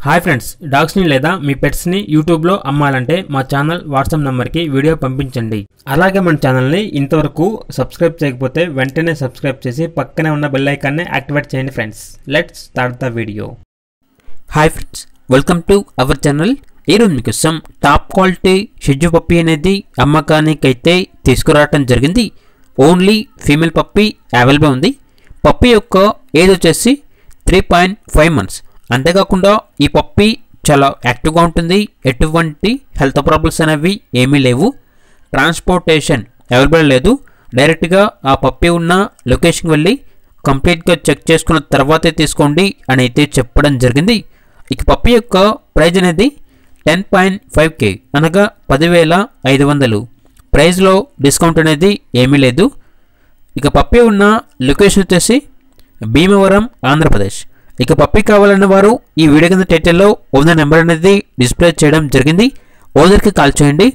Hi friends, డాగ్స్ని లేదా మీ పెట్స్ని యూట్యూబ్లో అమ్మాలంటే మా ఛానల్ వాట్సాప్ నెంబర్కి వీడియో పంపించండి. అలాగే మన ఛానల్ని ఇంతవరకు సబ్స్క్రైబ్ చేయకపోతే వెంటనే సబ్స్క్రైబ్ చేసి పక్కనే ఉన్న బెల్ ఐకాన్ని యాక్టివేట్ చేయండి friends. Let's start the video. Hi friends, welcome to our channel. ఈరోజు మీకోసం టాప్ క్వాలిటీ షిజు పప్పీ అనేది అమ్మకానికైతే తీసుకురావడం జరిగింది. ఓన్లీ ఫీమేల్ పప్పీ అవైలబుల్ ఉంది. పప్పీ యొక్క ఏజ్ వచ్చేసి 3.5 months. అంతేకాకుండా ఈ పప్పీ చాలా యాక్టివ్గా ఉంటుంది. ఎటువంటి హెల్త్ ప్రాబ్లమ్స్ అనేవి ఏమీ లేవు. ట్రాన్స్పోర్టేషన్ అవైలబుల్ లేదు. డైరెక్ట్గా ఆ పప్పీ ఉన్న లొకేషన్కి వెళ్ళి కంప్లీట్గా చెక్ చేసుకున్న తర్వాతే తీసుకోండి అని అయితే చెప్పడం జరిగింది. ఇక పప్పీ యొక్క ప్రైజ్ అనేది 10.5K అనగా 10,500. ప్రైజ్లో డిస్కౌంట్ అనేది ఏమీ లేదు. ఇక పప్పీ ఉన్న లొకేషన్ వచ్చేసి భీమవరం, ఆంధ్రప్రదేశ్. ఇక పప్పీ కావాలన్న వారు ఈ వీడియో కింద టైటిల్లో ఓనర్ నెంబర్ అనేది డిస్ప్లే చేయడం జరిగింది. ఓనర్కి కాల్ చేయండి.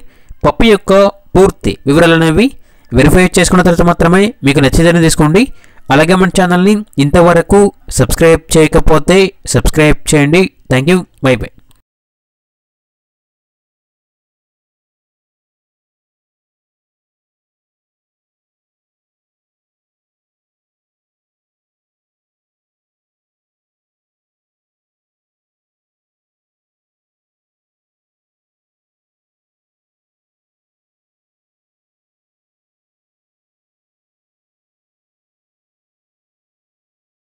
పప్పీ యొక్క పూర్తి వివరాలు అనేవి వెరిఫై చేసుకున్న తర్వాత మాత్రమే మీకు నచ్చేదని తీసుకోండి. అలాగే మన ఛానల్ని ఇంతవరకు సబ్స్క్రైబ్ చేయకపోతే సబ్స్క్రైబ్ చేయండి. Thank you. By by.